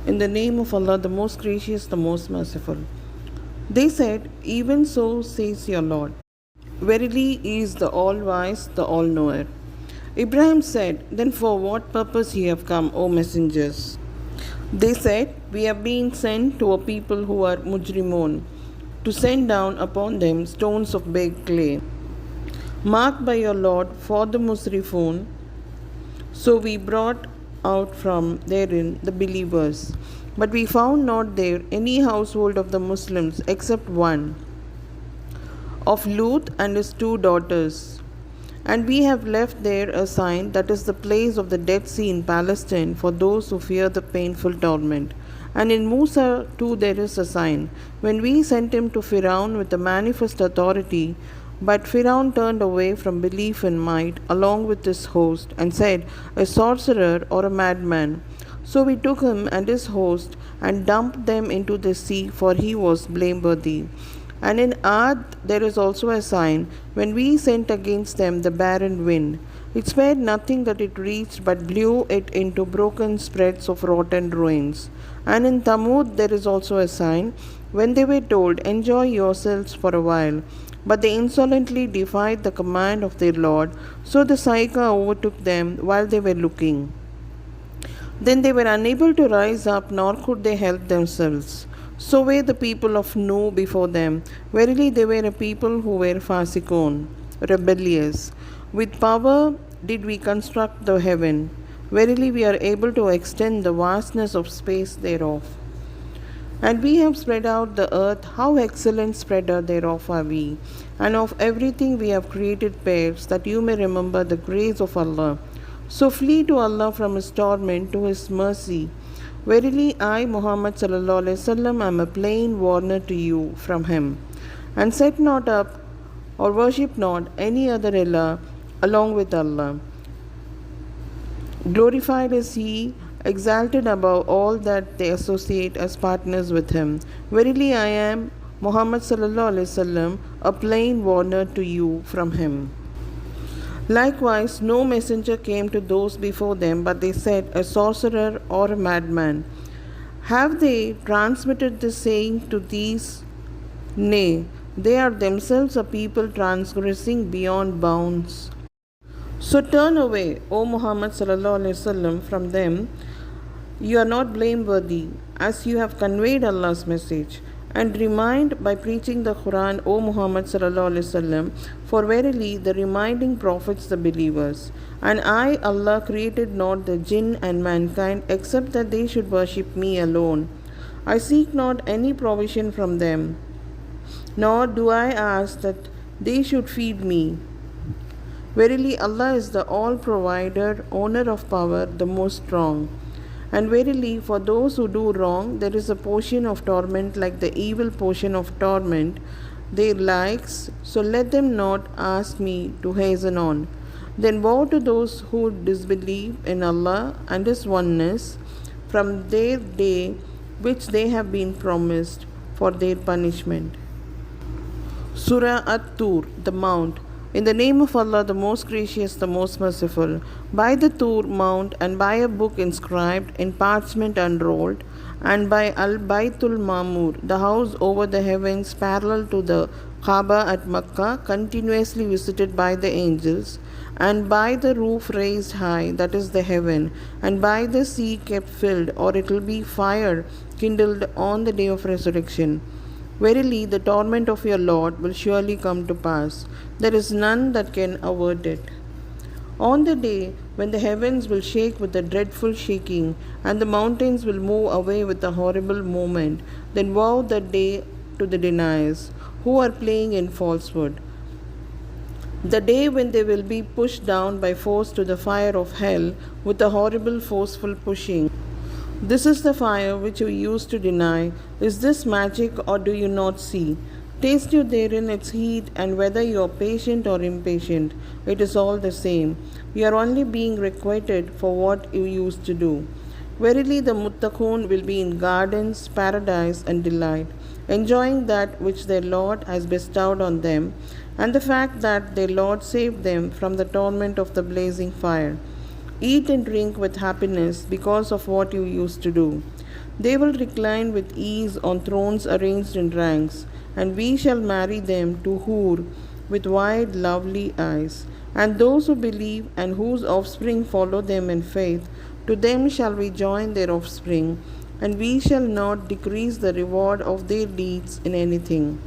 In the name of Allah, the most gracious, the most merciful. They said, "Even so says your Lord. Verily He is the all-wise, the all-knower." Ibrahim said, "Then for what purpose ye have come, O messengers?" They said, "We have been sent to a people who are mujrimun, to send down upon them stones of baked clay, marked by your Lord for the musrifun. So we brought out from therein the believers. But we found not there any household of the Muslims except one, of Lut and his 2 daughters. And we have left there a sign, that is the place of the Dead Sea in Palestine, for those who fear the painful torment. And in Musa too there is a sign, when we sent him to Firaun with a manifest authority. But Firaun turned away from belief in might along with his host, and said, a sorcerer or a madman. So we took him and his host and dumped them into the sea, for he was blameworthy. And in Ad there is also a sign, when we sent against them the barren wind. It spared nothing that it reached, but blew it into broken spreads of rotten ruins. And in Thamud there is also a sign, when they were told, enjoy yourselves for a while. But they insolently defied the command of their Lord, so the Saika overtook them while they were looking. Then they were unable to rise up, nor could they help themselves. So were the people of Nuh before them. Verily they were a people who were fasikun, rebellious. With power did we construct the heaven. Verily we are able to extend the vastness of space thereof. And we have spread out the earth, how excellent spreader thereof are we. And of everything we have created pairs, that you may remember the grace of Allah. So flee to Allah from His torment to His mercy. Verily I, Muhammad sallallahu alaihi wasallam, am a plain warner to you from Him. And set not up or worship not any other Allah along with Allah. Glorified is He, exalted above all that they associate as partners with Him. Verily I am, Muhammad sallallahu alaihi wasallam, a plain warner to you from Him. Likewise, no messenger came to those before them, but they said, a sorcerer or a madman. Have they transmitted this saying to these? Nay, they are themselves a people transgressing beyond bounds. So turn away, O Muhammad sallallahu alaihi wasallam, from them. You are not blameworthy, as you have conveyed Allah's message. And remind by preaching the Quran, O Muhammad sallallahu alaihi wasallam, for verily the reminding profits the believers. And I, Allah, created not the jinn and mankind except that they should worship me alone. I seek not any provision from them, nor do I ask that they should feed me. Verily Allah is the all-provider, owner of power, the most strong. And verily, for those who do wrong, there is a portion of torment like the evil portion of torment, their likes, so let them not ask me to hasten on. Then woe to those who disbelieve in Allah and His oneness from their day which they have been promised for their punishment. Surah At-Tur, the Mount. In the name of Allah, the most gracious, the most merciful. By the Tur Mount, and by a book inscribed in parchment unrolled, and by Al-Baytul Mamur, the house over the heavens parallel to the Kaaba at Makkah, continuously visited by the angels, and by the roof raised high, that is the heaven, and by the sea kept filled, or it will be fire kindled on the day of resurrection. Verily, the torment of your Lord will surely come to pass. There is none that can avert it. On the day when the heavens will shake with a dreadful shaking, and the mountains will move away with a horrible movement, then woe that day to the deniers who are playing in falsehood. The day when they will be pushed down by force to the fire of hell with a horrible forceful pushing. This is the fire which you used to deny. Is this magic, or do you not see? Taste you therein its heat, and whether you are patient or impatient, it is all the same. You are only being requited for what you used to do. Verily the muttaqun will be in gardens, paradise, and delight, enjoying that which their Lord has bestowed on them, and the fact that their Lord saved them from the torment of the blazing fire. Eat and drink with happiness because of what you used to do. They will recline with ease on thrones arranged in ranks, and we shall marry them to Hur with wide, lovely eyes. And those who believe and whose offspring follow them in faith, to them shall we join their offspring, and we shall not decrease the reward of their deeds in anything.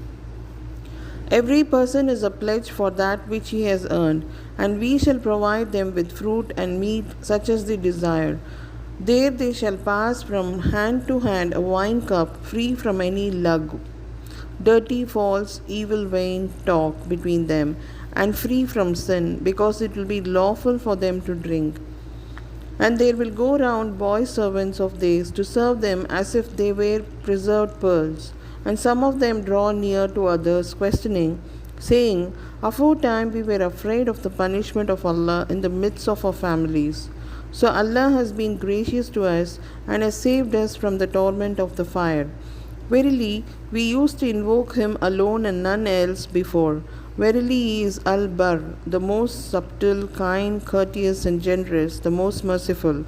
Every person is a pledge for that which he has earned, and we shall provide them with fruit and meat such as they desire. There they shall pass from hand to hand a wine cup free from any lug, dirty, false, evil, vain talk between them, and free from sin, because it will be lawful for them to drink. And there will go round boy servants of theirs to serve them as if they were preserved pearls. And some of them draw near to others, questioning, saying, aforetime we were afraid of the punishment of Allah in the midst of our families. So Allah has been gracious to us and has saved us from the torment of the fire. Verily, we used to invoke Him alone and none else before. Verily, He is Al-Bar, the most subtle, kind, courteous, and generous, the most merciful.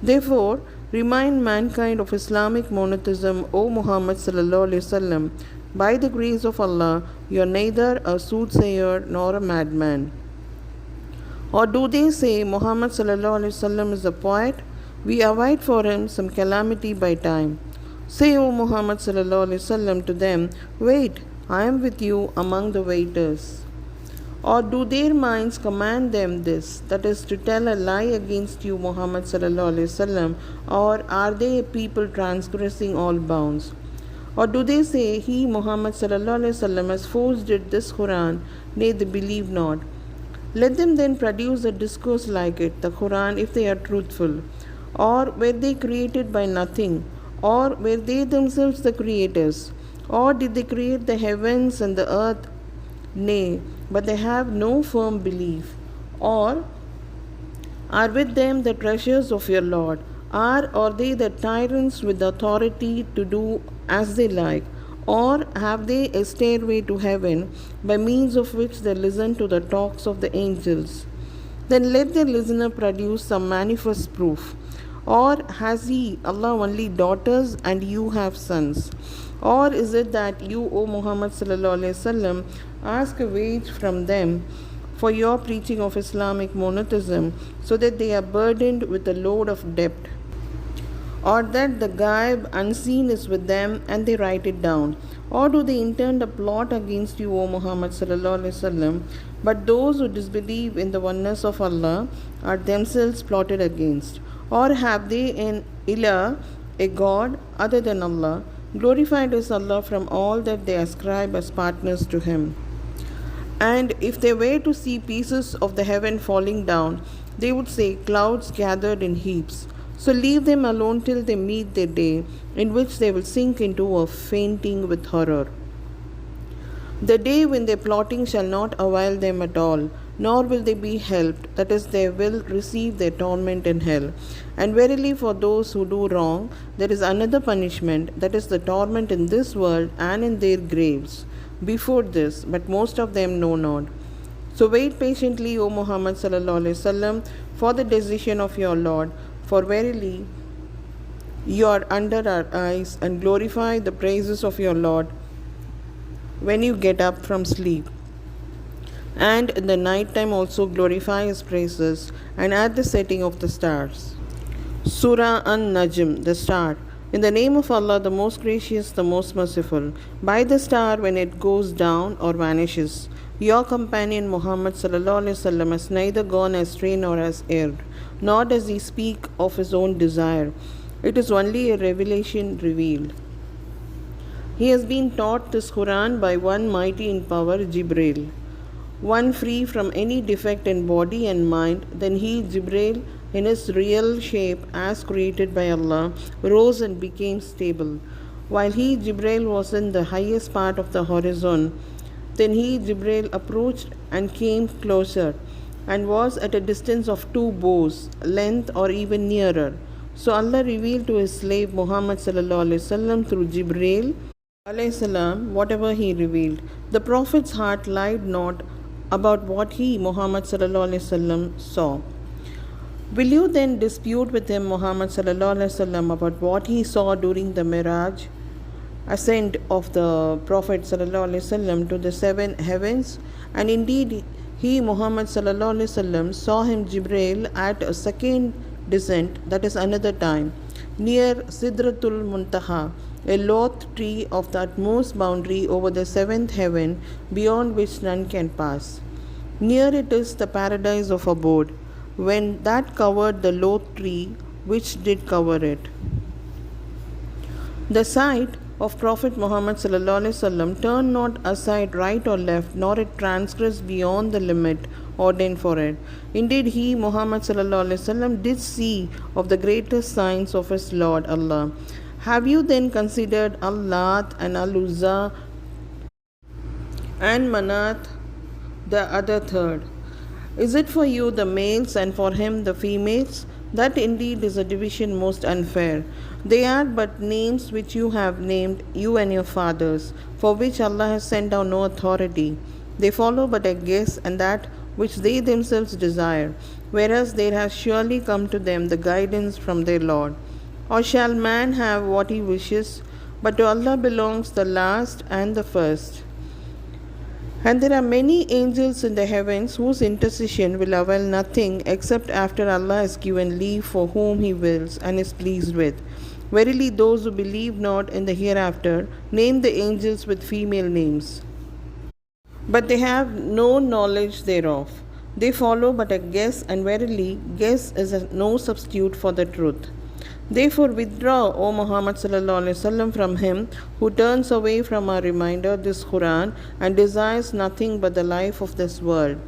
Therefore, remind mankind of Islamic monotheism, O Muhammad sallallahu alaihi wasallam. By the grace of Allah, you are neither a soothsayer nor a madman. Or do they say Muhammad sallallahu alaihi wasallam is a poet? We await for him some calamity by time. Say, O Muhammad sallallahu alaihi wasallam, to them, wait, I am with you among the waiters. Or do their minds command them this, that is, to tell a lie against you, Muhammad sallallahu alaihi wasallam? Or are they a people transgressing all bounds? Or do they say, He, Muhammad sallallahu alaihi wasallam, has forged it, this Quran? Nay, they believe not. Let them then produce a discourse like it, the Quran, if they are truthful. Or were they created by nothing? Or were they themselves the creators? Or did they create the heavens and the earth? Nay, but they have no firm belief. Or are with them the treasures of your Lord? Are they the tyrants with authority to do as they like? Or have they a stairway to heaven by means of which they listen to the talks of the angels? Then let the listener produce some manifest proof. Or has He, Allah, only daughters and you have sons? Or is it that you, O Muhammad sallallahu alaihi wasallam, ask a wage from them for your preaching of Islamic monotheism, so that they are burdened with a load of debt? Or that the ghaib unseen is with them and they write it down? Or do they intend a plot against you, O Muhammad sallallahu alaihi wasallam? But those who disbelieve in the oneness of Allah are themselves plotted against. Or have they an ilah, a god other than Allah? Glorified is Allah from all that they ascribe as partners to Him. And if they were to see pieces of the heaven falling down, they would say, clouds gathered in heaps. So leave them alone till they meet their day, in which they will sink into a fainting with horror. The day when their plotting shall not avail them at all, nor will they be helped, that is, they will receive their torment in hell. And verily, for those who do wrong, there is another punishment, that is, the torment in this world and in their graves before this, but most of them know not. So wait patiently, O Muhammad sallallahu alaihi wasallam, for the decision of your Lord, for verily you are under our eyes, and glorify the praises of your Lord when you get up from sleep. And in the night time also glorify His praises, and at the setting of the stars. Surah An-Najm, the star. In the name of Allah, the most gracious, the most merciful. By the star when it goes down or vanishes. Your companion Muhammad sallallahu alaihi wasallam has neither gone astray nor has erred, nor does he speak of his own desire. It is only a revelation revealed. He has been taught this Quran by one mighty in power, Jibreel, one free from any defect in body and mind. Then he, Jibreel, in his real shape as created by Allah, rose and became stable. While he, Jibreel, was in the highest part of the horizon, then he, Jibreel, approached and came closer, and was at a distance of 2 bows' length or even nearer. So Allah revealed to His slave Muhammad sallallahu alaihi wasallam through Jibreel alayhi salam whatever He revealed. The Prophet's heart lied not about what he, Muhammad sallallahu alaihi wasallam, saw. Will you then dispute with him, Muhammad sallallahu alaihi wasallam, about what he saw during the Miraj, ascent of the Prophet sallallahu alaihi wasallam to the seven heavens? And indeed, he, Muhammad sallallahu alaihi wasallam, saw him Jibril at a second descent, that is another time, near Sidratul Muntaha, a loth tree of the utmost boundary over the seventh heaven, beyond which none can pass. Near it is the paradise of abode, when that covered the loth tree which did cover it. The sight of Prophet Muhammad turned not aside right or left, nor it transgressed beyond the limit ordained for it. Indeed, he, Muhammad did see of the greatest signs of his Lord Allah. Have you then considered Al-Lat and Al-Uzza and Manat, the other third? Is it for you the males and for him the females? That indeed is a division most unfair. They are but names which you have named, you and your fathers, for which Allah has sent down no authority. They follow but a guess and that which they themselves desire, whereas there has surely come to them the guidance from their Lord. Or shall man have what he wishes? But to Allah belongs the last and the first. And there are many angels in the heavens whose intercession will avail nothing except after Allah has given leave for whom He wills and is pleased with. Verily, those who believe not in the hereafter name the angels with female names, but they have no knowledge thereof. They follow but a guess, and verily, guess is no substitute for the truth. Therefore, withdraw, O Muhammad from him who turns away from our reminder, this Quran, and desires nothing but the life of this world.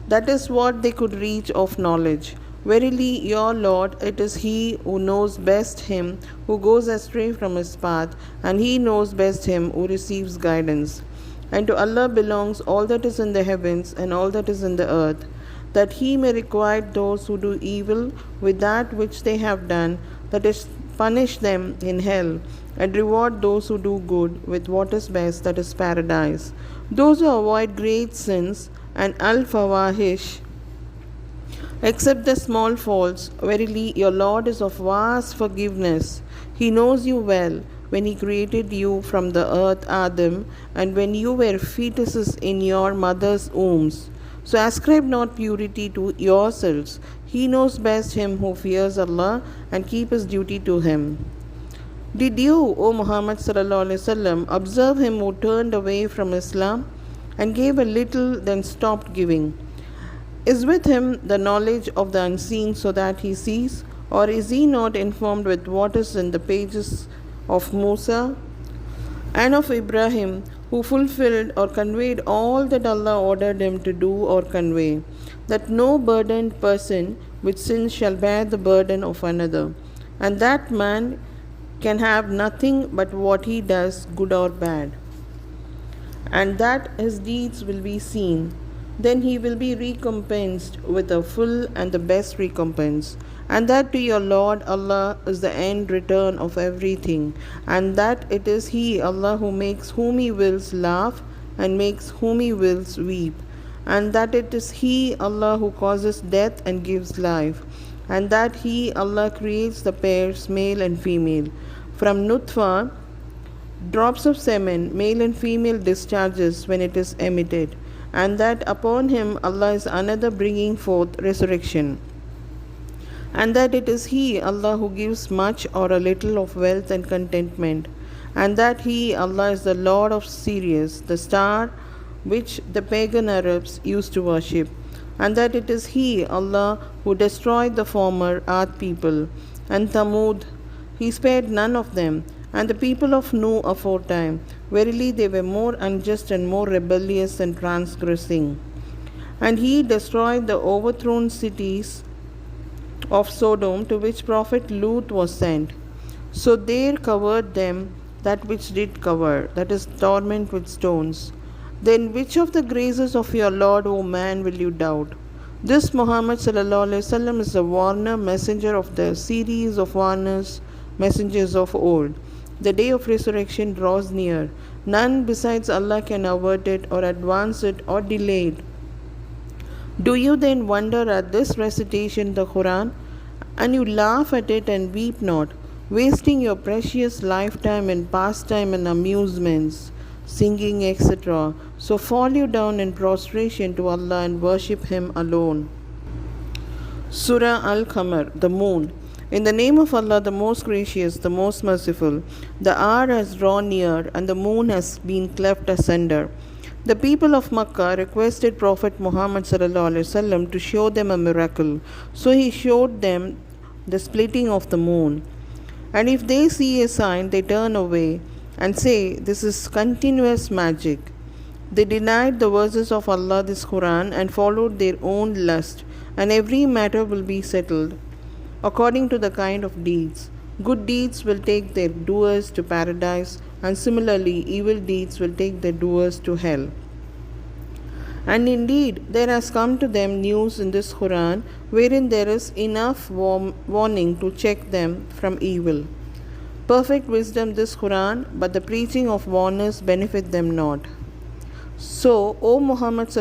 That is what they could reach of knowledge. Verily, your Lord, it is He who knows best him who goes astray from his path, and He knows best him who receives guidance. And to Allah belongs all that is in the heavens and all that is in the earth, that He may requite those who do evil with that which they have done, that is, punish them in hell, and reward those who do good with what is best, that is paradise. Those who avoid great sins and al-fawahish, except the small faults, verily your Lord is of vast forgiveness. He knows you well when He created you from the earth, Adam, and when you were fetuses in your mother's wombs. So ascribe not purity to yourselves. He knows best him who fears Allah and keep his duty to Him. Did you, O Muhammad observe him who turned away from Islam and gave a little, then stopped giving? Is with him the knowledge of the unseen so that he sees? Or is he not informed with what is in the pages of Musa and of Ibrahim, who fulfilled or conveyed all that Allah ordered him to do or convey, that no burdened person with sin shall bear the burden of another, and that man can have nothing but what he does, good or bad, and that his deeds will be seen. Then he will be recompensed with a full and the best recompense. And that to your Lord Allah is the end return of everything, and that it is He, Allah, who makes whom He wills laugh and makes whom He wills weep, and that it is He, Allah, who causes death and gives life, and that He, Allah, creates the pairs, male and female. From nutfa, drops of semen, male and female discharges when it is emitted, and that upon Him Allah is another bringing forth resurrection, and that it is He, Allah, who gives much or a little of wealth and contentment, and that He, Allah, is the Lord of Sirius, the star which the pagan Arabs used to worship, and that it is He, Allah, who destroyed the former Ad people, and Thamud, He spared none of them, and the people of Nuh aforetime. Verily they were more unjust and more rebellious and transgressing. And He destroyed the overthrown cities of Sodom, to which Prophet Lut was sent. So there covered them that which did cover, that is, torment with stones. Then which of the graces of your Lord, O man, will you doubt? This Muhammad is a warner, messenger of the series of warners, messengers of old. The day of resurrection draws near. None besides Allah can avert it or advance it or delay it. Do you then wonder at this recitation the Quran, and you laugh at it and weep not, wasting your precious lifetime in pastime and amusements, singing, etc.? So fall you down in prostration to Allah and worship Him alone. Surah Al-Qamar, the moon. In the name of Allah, the most gracious, the most merciful. The hour has drawn near and the moon has been cleft asunder. The people of Makkah requested Prophet Muhammad to show them a miracle. So he showed them the splitting of the moon. And if they see a sign, they turn away and say, "This is continuous magic." They denied the verses of Allah, this Quran, and followed their own lust, and every matter will be settled according to the kind of deeds. Good deeds will take their doers to paradise, and similarly, evil deeds will take their doers to hell. And indeed, there has come to them news in this Quran wherein there is enough warning to check them from evil. Perfect wisdom this Quran, but the preaching of warners benefit them not. So, O Muhammad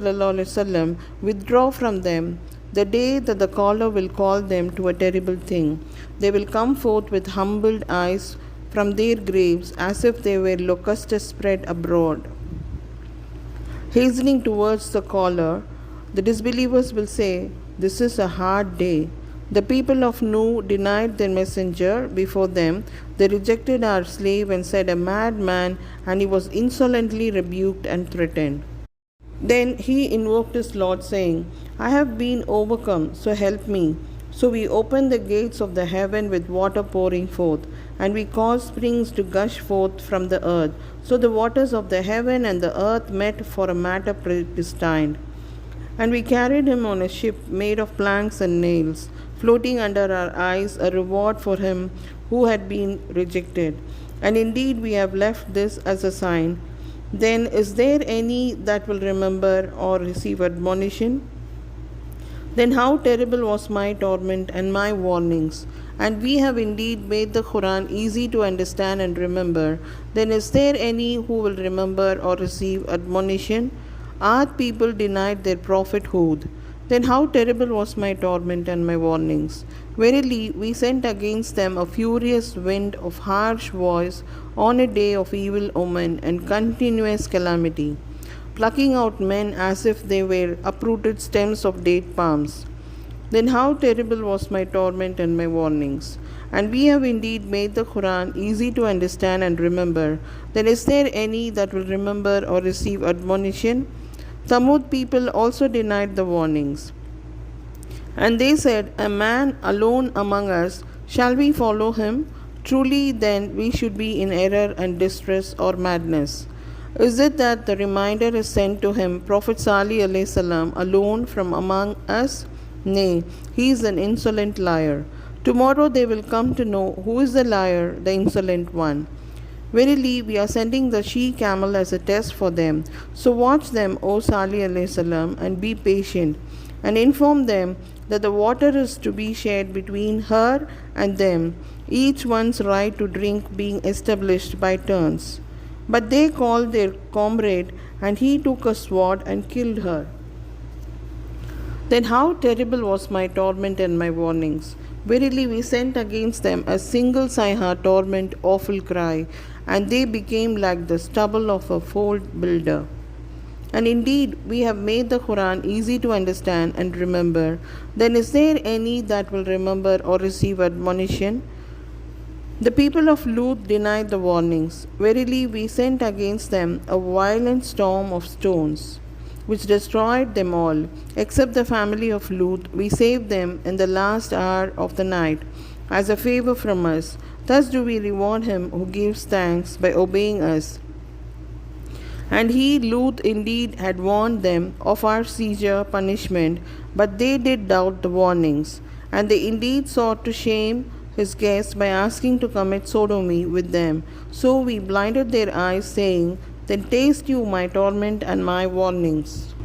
withdraw from them the day that the caller will call them to a terrible thing. They will come forth with humbled eyes from their graves as if they were locusts spread abroad. Hastening towards the caller, the disbelievers will say, "This is a hard day." The people of Nuh denied their messenger before them. They rejected our slave and said, "A madman," and he was insolently rebuked and threatened. Then he invoked his Lord, saying, "I have been overcome, so help me." So we opened the gates of the heaven with water pouring forth, and we caused springs to gush forth from the earth. So the waters of the heaven and the earth met for a matter predestined. And we carried him on a ship made of planks and nails, floating under our eyes, a reward for him who had been rejected. And indeed we have left this as a sign. Then is there any that will remember or receive admonition? Then how terrible was my torment and my warnings. And we have indeed made the Quran easy to understand and remember. Then is there any who will remember or receive admonition? Aad people denied their prophet Hud. Then how terrible was my torment and my warnings. Verily, we sent against them a furious wind of harsh voice on a day of evil omen and continuous calamity, plucking out men as if they were uprooted stems of date palms. Then how terrible was my torment and my warnings. And we have indeed made the Quran easy to understand and remember. Then is there any that will remember or receive admonition? Thamud people also denied the warnings. And they said, "A man alone among us, shall we follow him? Truly then we should be in error and distress or madness. Is it that the reminder is sent to him, Prophet Salih alone from among us? Nay, he is an insolent liar. Tomorrow they will come to know who is the liar, the insolent one. Verily, we are sending the she-camel as a test for them. So watch them, O Salih and be patient, and inform them that the water is to be shared between her and them, each one's right to drink being established by turns." But they called their comrade, and he took a sword and killed her. Then how terrible was my torment and my warnings. Verily we sent against them a single sayha torment, awful cry, and they became like the stubble of a fold builder. And indeed we have made the Quran easy to understand and remember. Then is there any that will remember or receive admonition? The people of Lut denied the warnings. Verily we sent against them a violent storm of stones, which destroyed them all, except the family of Lut. We saved them in the last hour of the night, as a favor from us. Thus do we reward him who gives thanks by obeying us. And he, Lut, indeed had warned them of our severe punishment, but they did doubt the warnings. And they indeed sought to shame his guests by asking to commit sodomy with them. So we blinded their eyes, saying, "Then taste you my torment and my warnings."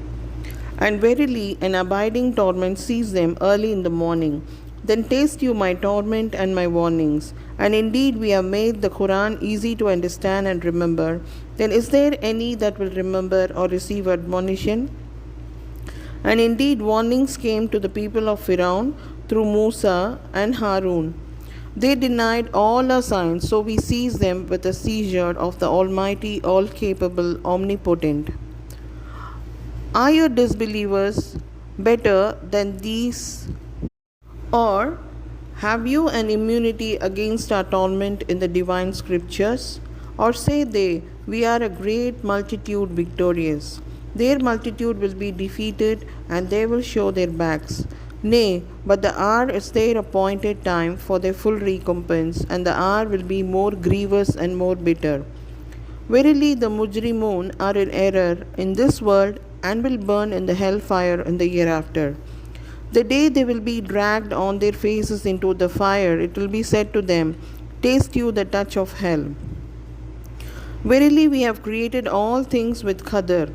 And verily an abiding torment seized them early in the morning. Then taste you my torment and my warnings. And indeed we have made the Quran easy to understand and remember. Then is there any that will remember or receive admonition? And indeed, warnings came to the people of Firaun through Musa and Harun. They denied all our signs, so we seized them with a seizure of the Almighty, all capable, omnipotent. Are your disbelievers better than these? Or have you an immunity against our torment in the divine scriptures? Or say they, we are a great multitude victorious. Their multitude will be defeated, and they will show their backs. Nay, but the hour is their appointed time for their full recompense, and the hour will be more grievous and more bitter. Verily, the Mujrimun are in error in this world and will burn in the hellfire in the hereafter. The day they will be dragged on their faces into the fire, it will be said to them, taste you the touch of hell. Verily, we have created all things with qadr,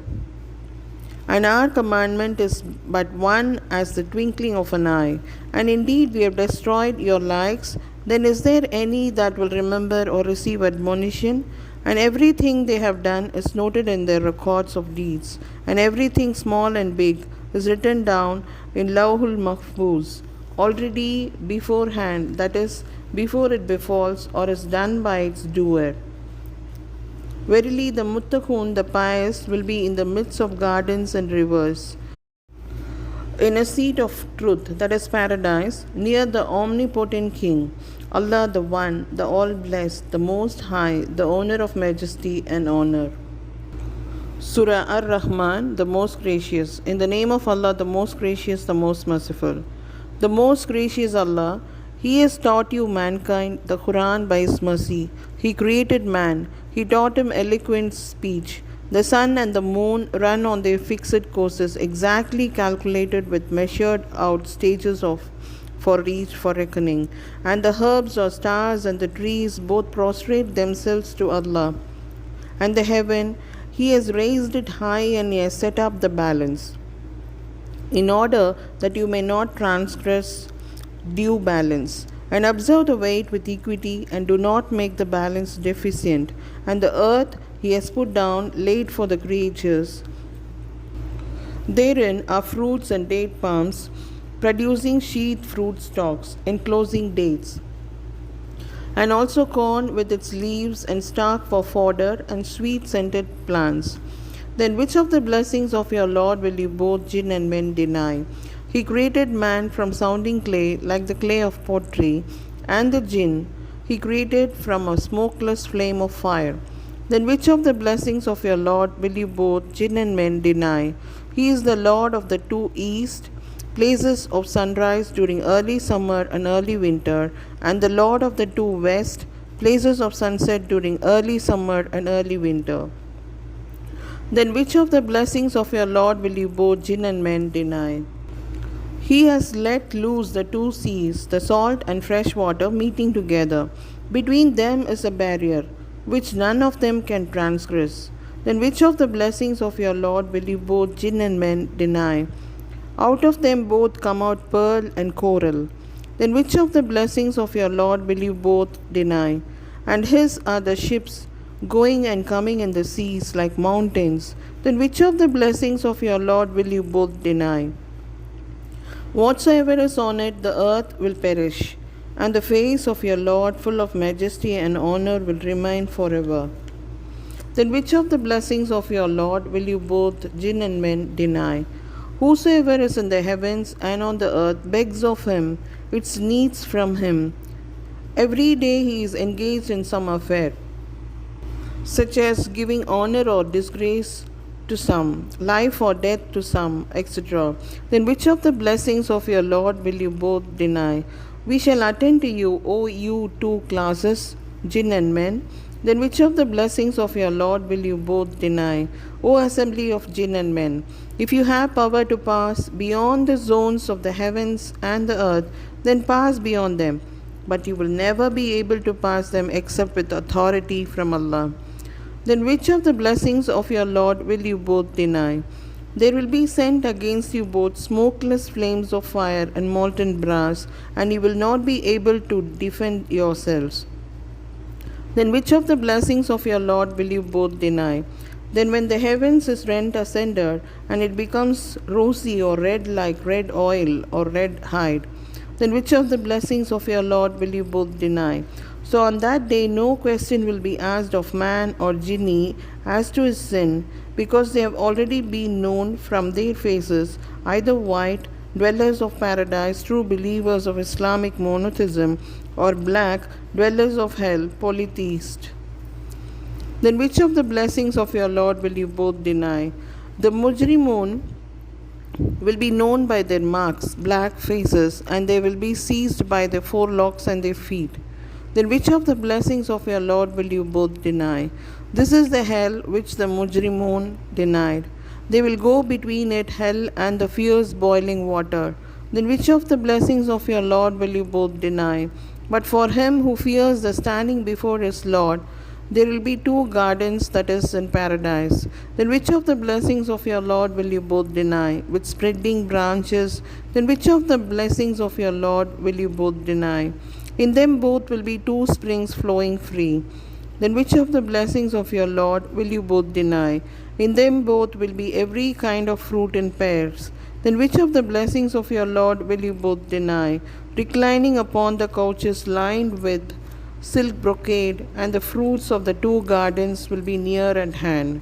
and our commandment is but one as the twinkling of an eye. And indeed, we have destroyed your likes. Then is there any that will remember or receive admonition? And everything they have done is noted in their records of deeds, and everything small and big is written down in Lawhul Mahfuz, already beforehand, that is, before it befalls or is done by its doer. Verily, the Muttaqun, the pious, will be in the midst of gardens and rivers, in a seat of truth, that is paradise, near the omnipotent King, Allah the One, the All-Blessed, the Most High, the Owner of Majesty and Honor. Surah Ar-Rahman, the Most Gracious. In the name of Allah, the Most Gracious, the Most Merciful. The Most Gracious Allah, He has taught you mankind the Quran by His mercy. He created man. He taught him eloquent speech. The sun and the moon run on their fixed courses, exactly calculated with measured out stages for reckoning. And the herbs or stars and the trees both prostrate themselves to Allah. And the heaven, He has raised it high, and He has set up the balance, in order that you may not transgress due balance. And observe the weight with equity, and do not make the balance deficient. And the earth He has put down, laid for the creatures. Therein are fruits and date palms, producing sheath fruit stalks, enclosing dates. And also corn with its leaves and stalk for fodder, and sweet scented plants. Then which of the blessings of your Lord will you both jinn and men deny? He created man from sounding clay, like the clay of pottery, and the jinn He created from a smokeless flame of fire. Then which of the blessings of your Lord will you both jinn and men deny? He is the Lord of the two east, places of sunrise during early summer and early winter, and the Lord of the two west, places of sunset during early summer and early winter. Then which of the blessings of your Lord will you both jinn and men deny? He has let loose the two seas, the salt and fresh water meeting together. Between them is a barrier, which none of them can transgress. Then which of the blessings of your Lord will you both jinn and men deny? Out of them both come out pearl and coral. Then which of the blessings of your Lord will you both deny? And His are the ships, going and coming in the seas like mountains. Then which of the blessings of your Lord will you both deny? Whatsoever is on it, the earth will perish, and the face of your Lord, full of majesty and honor, will remain forever. Then which of the blessings of your Lord will you both jinn and men deny? Whosoever is in the heavens and on the earth begs of Him its needs from Him. Every day he is engaged in some affair, such as giving honor or disgrace to some, life or death to some, etc. Then which of the blessings of your Lord will you both deny? We shall attend to you, O you two classes, jinn and men. Then which of the blessings of your Lord will you both deny, O assembly of jinn and men? If you have power to pass beyond the zones of the heavens and the earth, then pass beyond them. But you will never be able to pass them except with authority from Allah. Then which of the blessings of your Lord will you both deny? There will be sent against you both smokeless flames of fire and molten brass, and you will not be able to defend yourselves. Then which of the blessings of your Lord will you both deny? Then, when the heavens is rent asunder, and it becomes rosy or red like red oil or red hide, then which of the blessings of your Lord will you both deny? So on that day no question will be asked of man or jinni as to his sin, because they have already been known from their faces, either white, dwellers of paradise, true believers of Islamic monotheism, or black, dwellers of hell, polytheists. Then which of the blessings of your Lord will you both deny? The mujrimun will be known by their marks, black faces, and they will be seized by their forelocks and their feet. Then which of the blessings of your Lord will you both deny? This is the hell which the mujrimun denied. They will go between it, hell, and the fierce boiling water. Then which of the blessings of your Lord will you both deny? But for him who fears the standing before his Lord, there will be two gardens, that is, in paradise. Then which of the blessings of your Lord will you both deny? With spreading branches. Then which of the blessings of your Lord will you both deny? In them both will be two springs flowing free. Then which of the blessings of your Lord will you both deny? In them both will be every kind of fruit in pairs. Then which of the blessings of your Lord will you both deny? Reclining upon the couches lined with silk brocade, and the fruits of the two gardens will be near at hand.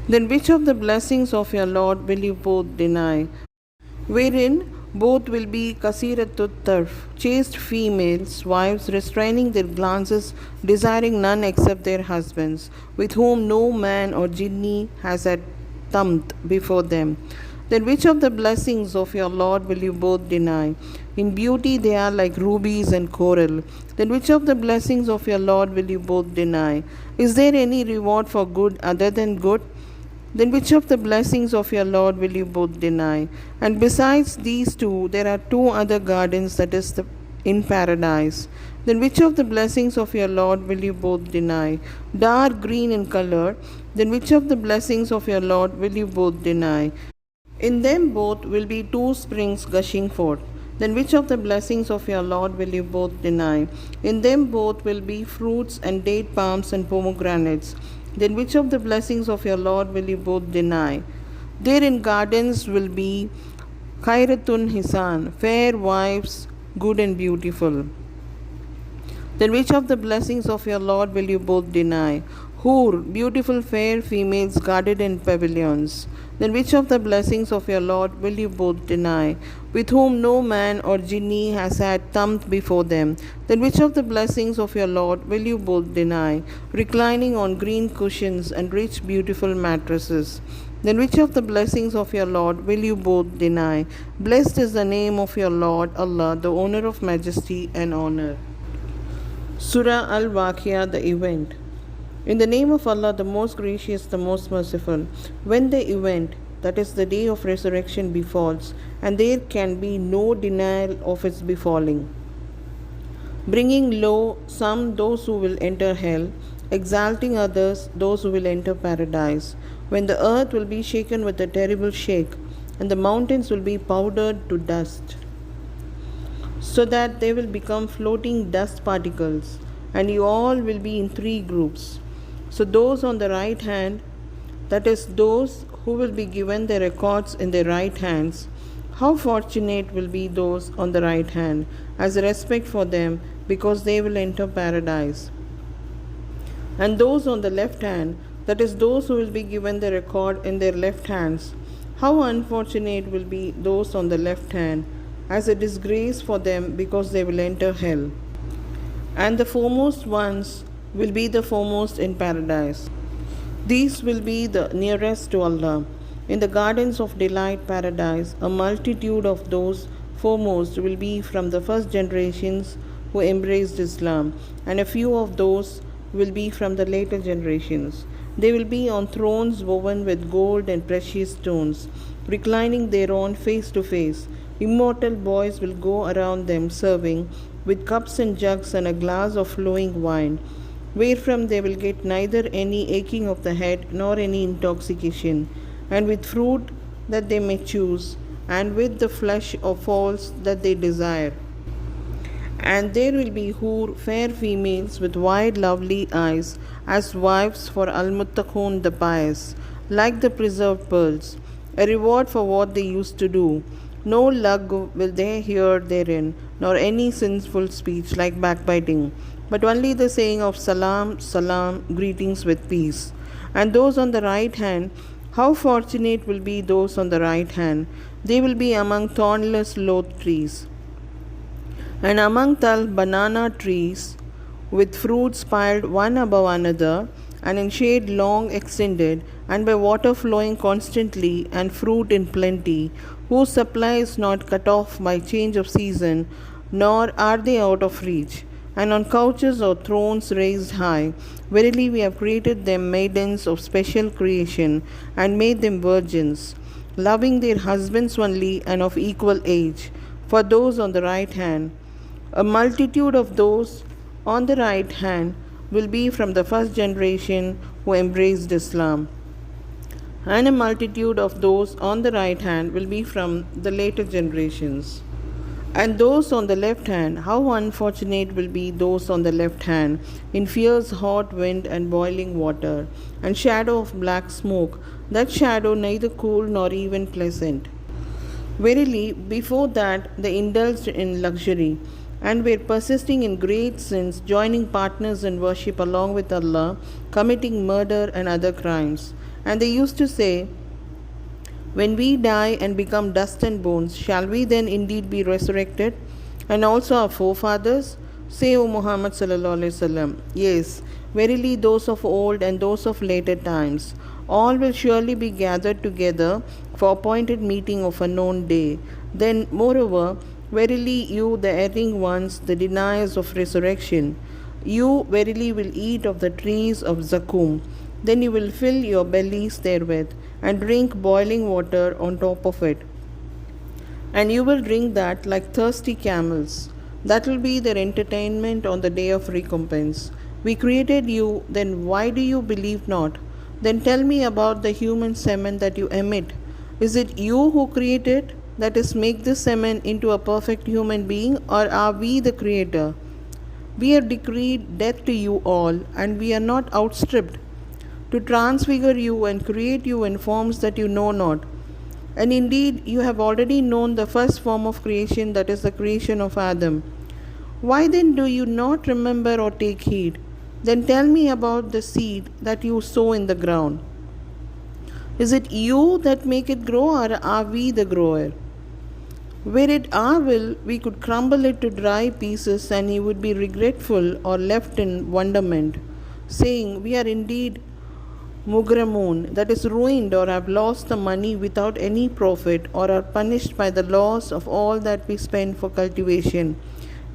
Then which of the blessings of your Lord will you both deny? Wherein both will be kasiratut tarf, chaste females, wives restraining their glances, desiring none except their husbands, with whom no man or jinni has had tamt before them. Then which of the blessings of your Lord will you both deny? In beauty they are like rubies and coral. Then which of the blessings of your Lord will you both deny? Is there any reward for good other than good? Then which of the blessings of your Lord will you both deny? And besides these two, there are two other gardens, that is, in paradise. Then which of the blessings of your Lord will you both deny? Dark green in color. Then which of the blessings of your Lord will you both deny? In them both will be two springs gushing forth. Then which of the blessings of your Lord will you both deny? In them both will be fruits and date palms and pomegranates. Then which of the blessings of your Lord will you both deny? There in gardens will be khairatun hisan, fair wives, good and beautiful. Then which of the blessings of your Lord will you both deny? Hur, beautiful fair females guarded in pavilions. Then which of the blessings of your Lord will you both deny? With whom no man or jinni has had tamt before them. Then which of the blessings of your Lord will you both deny? Reclining on green cushions and rich beautiful mattresses. Then which of the blessings of your Lord will you both deny? Blessed is the name of your Lord Allah, the owner of majesty and honor. Surah Al-Waqiah, the event. In the name of Allah, the most gracious, the most merciful. When the event, that is the day of resurrection, befalls, and there can be no denial of its befalling, bringing low some those who will enter hell, exalting others those who will enter paradise, when the earth will be shaken with a terrible shake, and the mountains will be powdered to dust, so that they will become floating dust particles, and you all will be in three groups. So those on the right hand, that is, those who will be given their records in their right hands, how fortunate will be those on the right hand, as a respect for them, because they will enter paradise. And those on the left hand, that is, those who will be given the record in their left hands, how unfortunate will be those on the left hand, as a disgrace for them, because they will enter hell. And the foremost ones will be the foremost in paradise. These will be the nearest to Allah. In the gardens of delight paradise, a multitude of those foremost will be from the first generations who embraced Islam, and a few of those will be from the later generations. They will be on thrones woven with gold and precious stones, reclining thereon face to face. Immortal boys will go around them serving with cups and jugs and a glass of flowing wine, wherefrom they will get neither any aching of the head nor any intoxication, and with fruit that they may choose, and with the flesh of fowls that they desire, And there will be Hur, fair females with wide lovely eyes, as wives for Al-Muttaqun the pious, like the preserved pearls, a reward for what they used to do. No laghu will they hear therein, nor any sinful speech like backbiting, but only the saying of Salam, Salam, greetings with peace. And those on the right hand, how fortunate will be those on the right hand! They will be among thornless loth trees, and among tall banana trees with fruits piled one above another, and in shade long extended, and by water flowing constantly, and fruit in plenty, whose supply is not cut off by change of season, nor are they out of reach. And on couches or thrones raised high, verily we have created them maidens of special creation, and made them virgins, loving their husbands only, and of equal age. For those on the right hand, a multitude of those on the right hand will be from the first generation who embraced Islam, and a multitude of those on the right hand will be from the later generations. And those on the left hand, how unfortunate will be those on the left hand, in fierce hot wind and boiling water, and shadow of black smoke, that shadow neither cool nor even pleasant. Verily, before that they indulged in luxury, and were persisting in great sins, joining partners in worship along with Allah, committing murder and other crimes. And they used to say, when we die and become dust and bones, shall we then indeed be resurrected? And also our forefathers? Say, O Muhammad sallallahu alaihi wasallam, yes, verily those of old and those of later times, all will surely be gathered together for appointed meeting of a known day. Then, moreover, verily you, the erring ones, the deniers of resurrection, you verily will eat of the trees of Zakum. Then you will fill your bellies therewith, and drink boiling water on top of it. And you will drink that like thirsty camels. That will be their entertainment on the day of recompense. We created you, then why do you believe not? Then tell me about the human semen that you emit. Is it you who created? That is, make this semen into a perfect human being, or are we the creator? We have decreed death to you all, and we are not outstripped, to transfigure you and create you in forms that you know not. And indeed, you have already known the first form of creation, that is the creation of Adam. Why then do you not remember or take heed? Then tell me about the seed that you sow in the ground. Is it you that make it grow, or are we the grower? Were it our will, we could crumble it to dry pieces, and you would be regretful or left in wonderment, saying, we are indeed mugramoon, that is ruined, or have lost the money without any profit, or are punished by the loss of all that we spend for cultivation.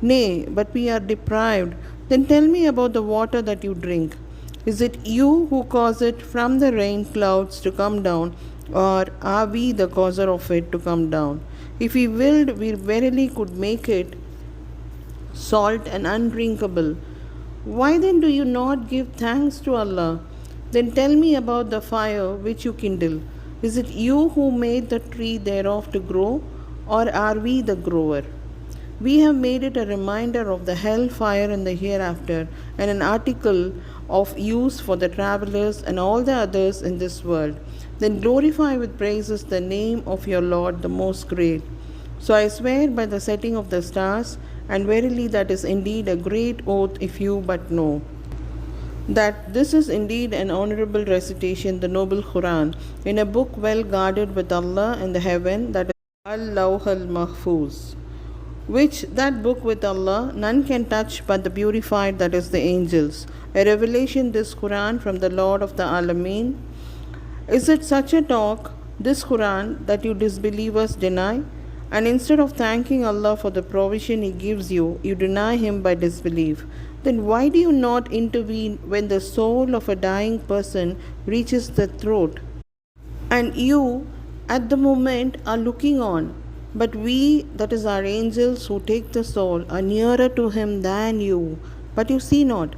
Nay, but we are deprived. Then tell me about the water that you drink. Is it you who cause it from the rain clouds to come down, or are we the causer of it to come down? If we willed, we verily could make it salt and undrinkable. Why then do you not give thanks to Allah? Then tell me about the fire which you kindle. Is it you who made the tree thereof to grow, or are we the grower? We have made it a reminder of the hell fire in the hereafter, and an article of use for the travelers and all the others in this world. Then glorify with praises the name of your Lord, the Most Great. So I swear by the setting of the stars, and verily that is indeed a great oath if you but know, that this is indeed an honorable recitation, the noble Quran, in a book well guarded with Allah in the heaven, that is Al-Lawh al-Mahfuz, which that book with Allah none can touch but the purified, that is the angels. A revelation, this Quran, from the Lord of the Alameen. Is it such a talk, this Quran, that you disbelievers deny? And instead of thanking Allah for the provision He gives you, you deny Him by disbelief. Then why do you not intervene when the soul of a dying person reaches the throat, and you at the moment are looking on? But we, that is our angels who take the soul, are nearer to Him than you, but you see not.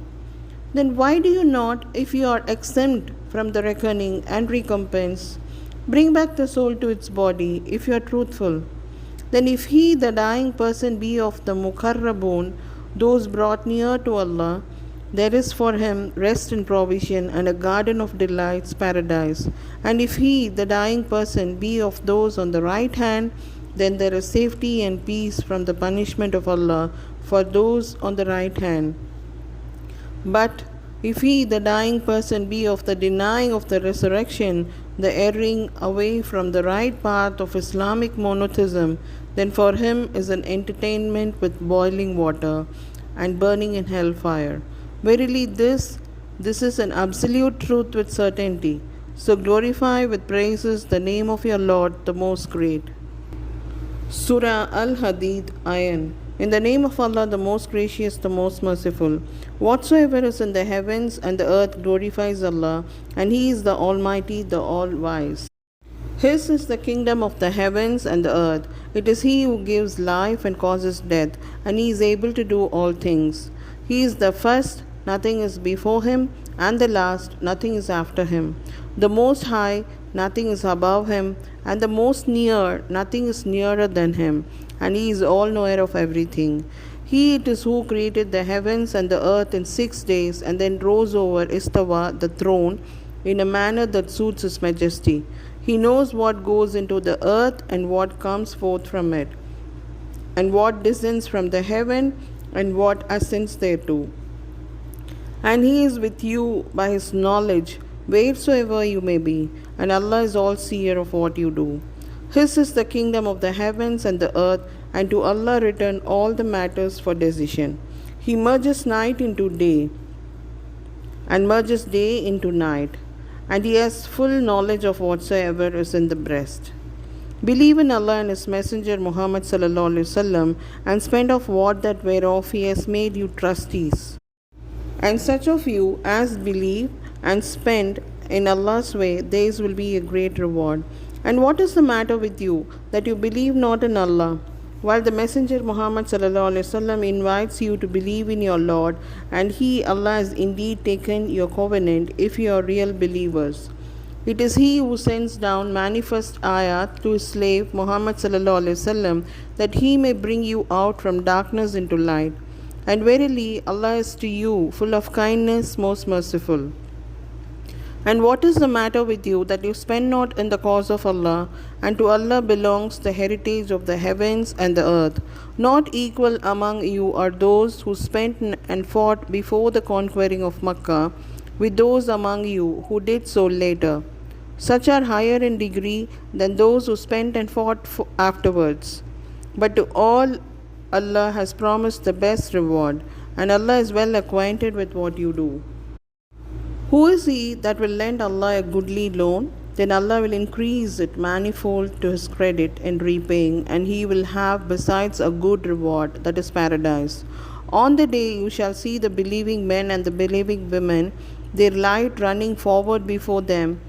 Then why do you not, if you are exempt from the reckoning and recompense, bring back the soul to its body, if you are truthful? Then if he, the dying person, be of the Mukarrabun, those brought near to Allah, there is for him rest and provision and a garden of delights, paradise. And if he, the dying person, be of those on the right hand, then there is safety and peace from the punishment of Allah for those on the right hand. But if he, the dying person, be of the denying of the resurrection, the erring away from the right path of Islamic monotheism, then for him is an entertainment with boiling water and burning in hellfire. Verily, this is an absolute truth with certainty. So glorify with praises the name of your Lord, the Most Great. Surah Al-Hadid Ayan. In the name of Allah, the Most Gracious, the Most Merciful. Whatsoever is in the heavens and the earth glorifies Allah, and He is the Almighty, the All-Wise. His is the kingdom of the heavens and the earth. It is He who gives life and causes death, and He is able to do all things. He is the first, nothing is before Him, and the last, nothing is after Him. The Most High, nothing is above Him, and the Most Near, nothing is nearer than Him, and He is all-knower of everything. He it is who created the heavens and the earth in 6 days, and then rose over Istawa, the throne, in a manner that suits His majesty. He knows what goes into the earth and what comes forth from it, and what descends from the heaven and what ascends thereto. And He is with you by His knowledge, wheresoever you may be, and Allah is all-seer of what you do. His is the kingdom of the heavens and the earth, and to Allah return all the matters for decision. He merges night into day, and merges day into night, and He has full knowledge of whatsoever is in the breast. Believe in Allah and His Messenger Muhammad sallallahu alaihi wasallam, and spend of what that whereof He has made you trustees. And such of you as believe and spend in Allah's way, theirs will be a great reward. And what is the matter with you, that you believe not in Allah, while the Messenger Muhammad sallallahu alaihi wasallam invites you to believe in your Lord, and He, Allah, has indeed taken your covenant, if you are real believers. It is He who sends down manifest ayat to His slave Muhammad sallallahu alaihi wasallam, that He may bring you out from darkness into light. And verily, Allah is to you full of kindness, most merciful. And what is the matter with you, that you spend not in the cause of Allah? And to Allah belongs the heritage of the heavens and the earth. Not equal among you are those who spent and fought before the conquering of Makkah, with those among you who did so later. Such are higher in degree than those who spent and fought afterwards. But to all Allah has promised the best reward, and Allah is well acquainted with what you do. Who is he that will lend Allah a goodly loan? Then Allah will increase it manifold to His credit in repaying, and He will have besides a good reward, that is paradise. On the day you shall see the believing men and the believing women, their light running forward before them,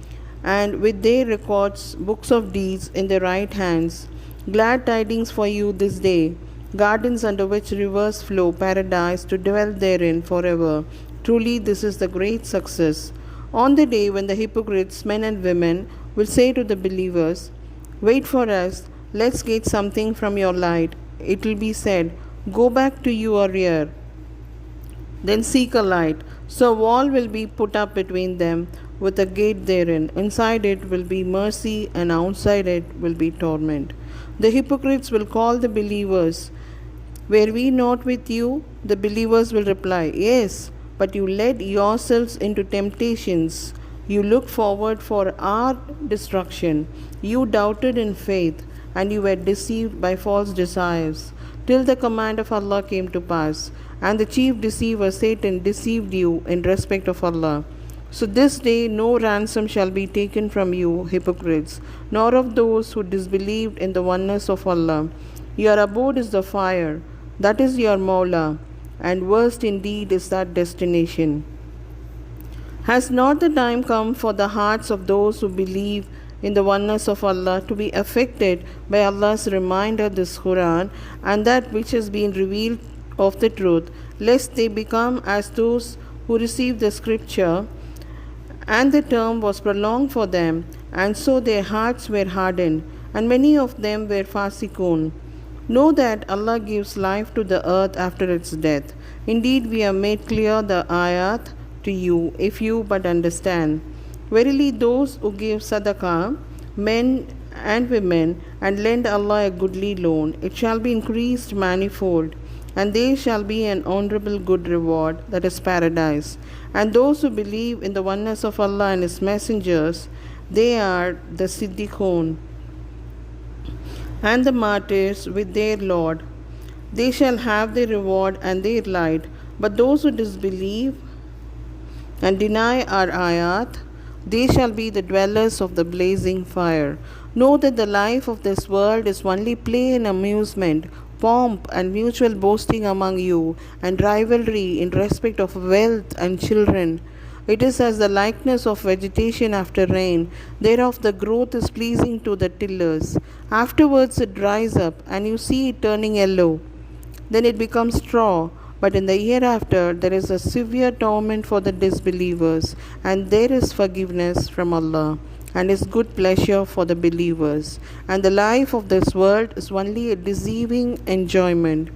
and with their records, books of deeds in their right hands. Glad tidings for you this day, gardens under which rivers flow, paradise, to dwell therein forever. Truly, this is the great success. On the day when the hypocrites, men and women, will say to the believers, "Wait for us, let's get something from your light," it will be said, "Go back to your rear. Then seek a light." So a wall will be put up between them, with a gate therein. Inside it will be mercy, and outside it will be torment. The hypocrites will call the believers, "Were we not with you?" The believers will reply, "Yes, but you led yourselves into temptations. You looked forward for our destruction. You doubted in faith, and you were deceived by false desires, till the command of Allah came to pass, and the chief deceiver Satan deceived you in respect of Allah. So this day no ransom shall be taken from you, hypocrites, nor of those who disbelieved in the oneness of Allah. Your abode is the fire, that is your Mawla, and worst indeed is that destination. Has not the time come for the hearts of those who believe in the oneness of Allah to be affected by Allah's reminder, this Quran, and that which has been revealed of the truth, lest they become as those who received the scripture, and the term was prolonged for them, and so their hearts were hardened, and many of them were fasikun. Know that Allah gives life to the earth after its death. Indeed, we have made clear the ayat to you, if you but understand. Verily, those who give sadaqah, men and women, and lend Allah a goodly loan, it shall be increased manifold, and there shall be an honorable good reward, that is paradise. And those who believe in the oneness of Allah and His messengers, they are the Siddiqun and the martyrs with their Lord. They shall have their reward and their light. But those who disbelieve and deny our ayat, they shall be the dwellers of the blazing fire. Know that the life of this world is only play and amusement, pomp and mutual boasting among you, and rivalry in respect of wealth and children. It is as the likeness of vegetation after rain, thereof the growth is pleasing to the tillers. Afterwards it dries up, and you see it turning yellow. Then it becomes straw. But in the hereafter there is a severe torment for the disbelievers, and there is forgiveness from Allah, and His good pleasure for the believers. And the life of this world is only a deceiving enjoyment.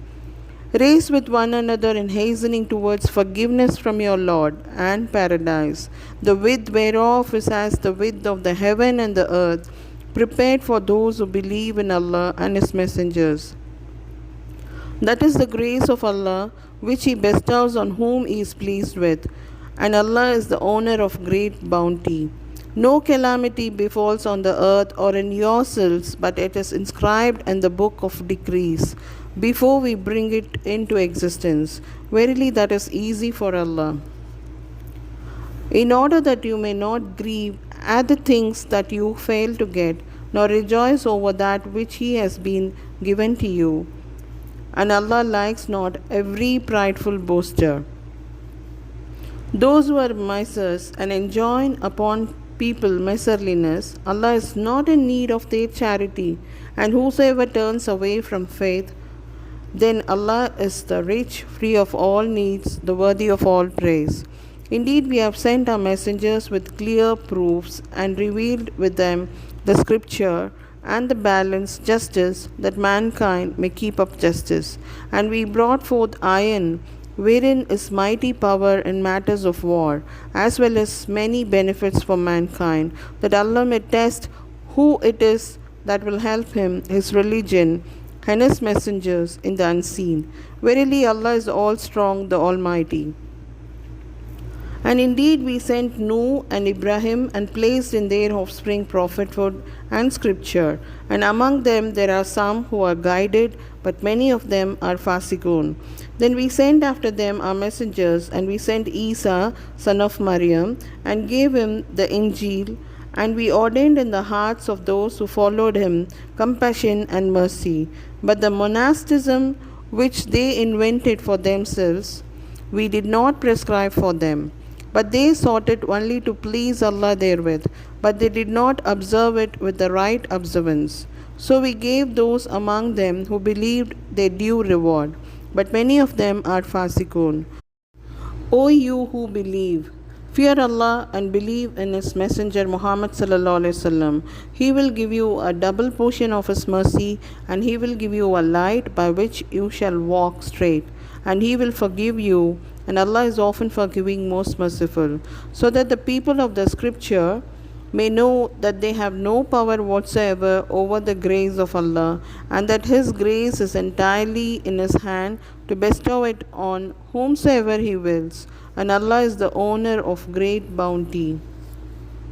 Race with one another in hastening towards forgiveness from your Lord and paradise, the width whereof is as the width of the heaven and the earth, prepared for those who believe in Allah and His messengers. That is the grace of Allah which He bestows on whom He is pleased with, and Allah is the owner of great bounty. No calamity befalls on the earth or in yourselves, but it is inscribed in the book of decrees before we bring it into existence. Verily, that is easy for Allah. In order that you may not grieve at the things that you fail to get, nor rejoice over that which He has been given to you. And Allah likes not every prideful boaster. Those who are misers and enjoin upon people miserliness, Allah is not in need of their charity, and whosoever turns away from faith, then Allah is the rich, free of all needs, the worthy of all praise. Indeed, we have sent our messengers with clear proofs and revealed with them the scripture and the balanced justice, that mankind may keep up justice. And we brought forth iron, wherein is mighty power in matters of war, as well as many benefits for mankind, that Allah may test who it is that will help him, His religion, and His messengers in the unseen. Verily, Allah is all strong, the Almighty. And indeed, we sent Nuh and Ibrahim, and placed in their offspring prophethood and scripture. And among them there are some who are guided, but many of them are fasiqun. Then we sent after them our messengers, and we sent Isa, son of Maryam, and gave him the Injil. And we ordained in the hearts of those who followed him compassion and mercy. But the monasticism which they invented for themselves, we did not prescribe for them. But they sought it only to please Allah therewith, but they did not observe it with the right observance. So we gave those among them who believed their due reward, but many of them are fasiqun. O you who believe, fear Allah and believe in His Messenger Muhammad sallallahu alaihi wasallam. He will give you a double portion of His mercy, and He will give you a light by which you shall walk straight, and He will forgive you, and Allah is often forgiving, most merciful. So that the people of the scripture may know that they have no power whatsoever over the grace of Allah, and that His grace is entirely in His hand to bestow it on whomsoever He wills, and Allah is the owner of great bounty.